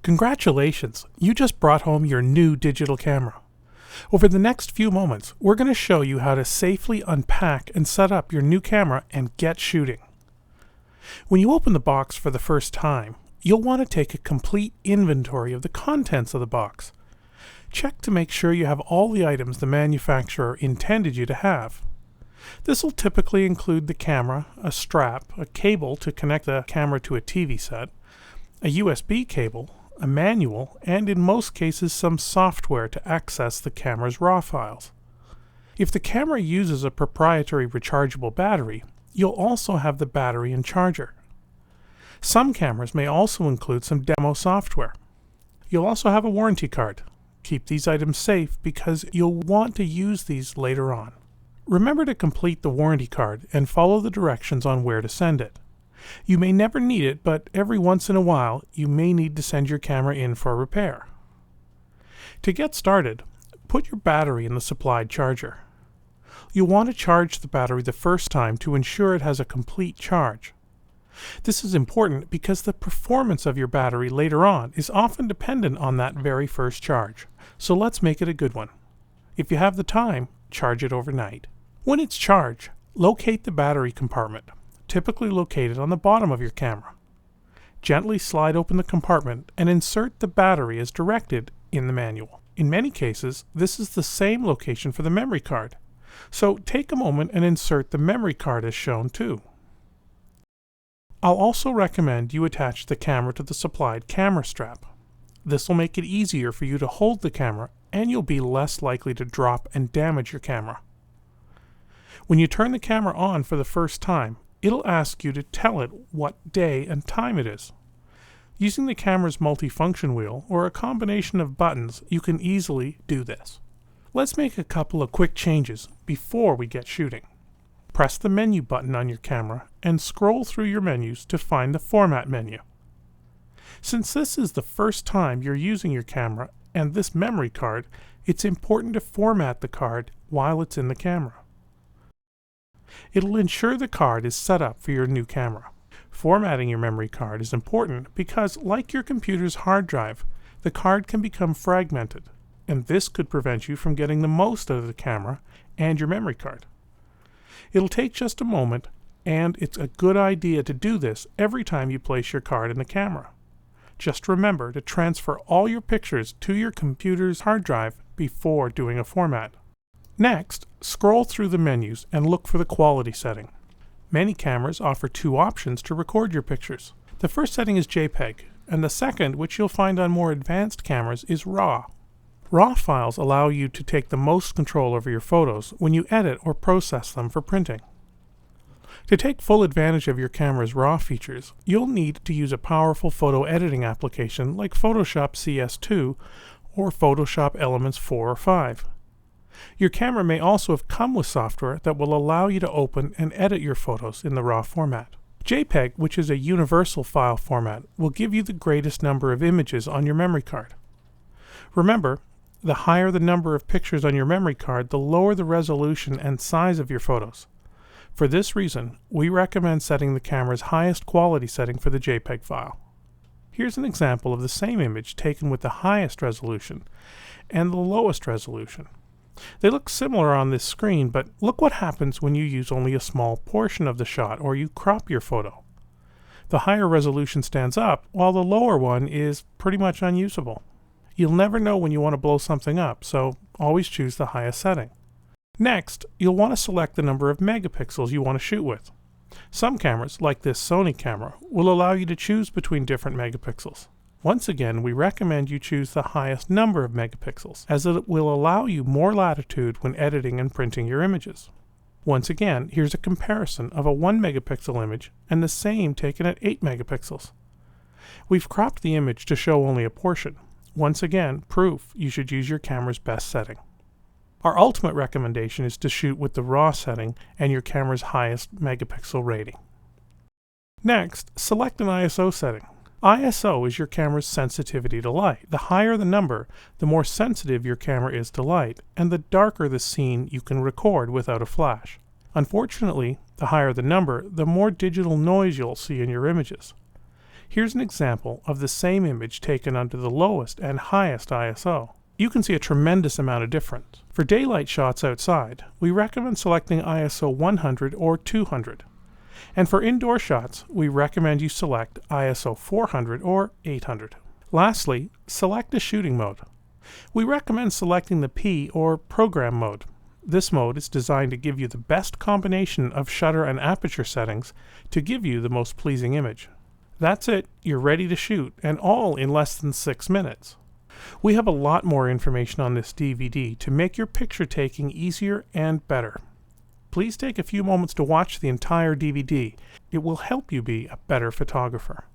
Congratulations! You just brought home your new digital camera. Over the next few moments, we're going to show you how to safely unpack and set up your new camera and get shooting. When you open the box for the first time, you'll want to take a complete inventory of the contents of the box. Check to make sure you have all the items the manufacturer intended you to have. This will typically include the camera, a strap, a cable to connect the camera to a TV set, a USB cable, a manual, and in most cases some software to access the camera's RAW files. If the camera uses a proprietary rechargeable battery, you'll also have the battery and charger. Some cameras may also include some demo software. You'll also have a warranty card. Keep these items safe because you'll want to use these later on. Remember to complete the warranty card and follow the directions on where to send it. You may never need it, but every once in a while you may need to send your camera in for repair. To get started, put your battery in the supplied charger. You'll want to charge the battery the first time to ensure it has a complete charge. This is important because the performance of your battery later on is often dependent on that very first charge, so let's make it a good one. If you have the time, charge it overnight. When it's charged, locate the battery compartment, typically located on the bottom of your camera. Gently slide open the compartment and insert the battery as directed in the manual. In many cases, this is the same location for the memory card, so take a moment and insert the memory card as shown too. I'll also recommend you attach the camera to the supplied camera strap. This will make it easier for you to hold the camera and you'll be less likely to drop and damage your camera. When you turn the camera on for the first time, it'll ask you to tell it what day and time it is. Using the camera's multifunction wheel or a combination of buttons, you can easily do this. Let's make a couple of quick changes before we get shooting. Press the menu button on your camera and scroll through your menus to find the Format menu. Since this is the first time you're using your camera and this memory card, it's important to format the card while it's in the camera. It'll ensure the card is set up for your new camera. Formatting your memory card is important because, like your computer's hard drive, the card can become fragmented, and this could prevent you from getting the most out of the camera and your memory card. It'll take just a moment, and it's a good idea to do this every time you place your card in the camera. Just remember to transfer all your pictures to your computer's hard drive before doing a format. Next, scroll through the menus and look for the quality setting. Many cameras offer two options to record your pictures. The first setting is JPEG, and the second, which you'll find on more advanced cameras, is RAW. RAW files allow you to take the most control over your photos when you edit or process them for printing. To take full advantage of your camera's RAW features, you'll need to use a powerful photo editing application like Photoshop CS2 or Photoshop Elements 4 or 5. Your camera may also have come with software that will allow you to open and edit your photos in the RAW format. JPEG, which is a universal file format, will give you the greatest number of images on your memory card. Remember, the higher the number of pictures on your memory card, the lower the resolution and size of your photos. For this reason, we recommend setting the camera's highest quality setting for the JPEG file. Here's an example of the same image taken with the highest resolution and the lowest resolution. They look similar on this screen, but look what happens when you use only a small portion of the shot or you crop your photo. The higher resolution stands up, while the lower one is pretty much unusable. You'll never know when you want to blow something up, so always choose the highest setting. Next, you'll want to select the number of megapixels you want to shoot with. Some cameras, like this Sony camera, will allow you to choose between different megapixels. Once again, we recommend you choose the highest number of megapixels, as it will allow you more latitude when editing and printing your images. Once again, here's a comparison of a 1 megapixel image and the same taken at 8 megapixels. We've cropped the image to show only a portion. Once again, proof you should use your camera's best setting. Our ultimate recommendation is to shoot with the RAW setting and your camera's highest megapixel rating. Next, select an ISO setting. ISO is your camera's sensitivity to light. The higher the number, the more sensitive your camera is to light, and the darker the scene you can record without a flash. Unfortunately, the higher the number, the more digital noise you'll see in your images. Here's an example of the same image taken under the lowest and highest ISO. You can see a tremendous amount of difference. For daylight shots outside, we recommend selecting ISO 100 or 200. And for indoor shots, we recommend you select ISO 400 or 800. Lastly, select a shooting mode. We recommend selecting the P or program mode. This mode is designed to give you the best combination of shutter and aperture settings to give you the most pleasing image. That's it, you're ready to shoot, and all in less than 6 minutes. We have a lot more information on this DVD to make your picture taking easier and better. Please take a few moments to watch the entire DVD. It will help you be a better photographer.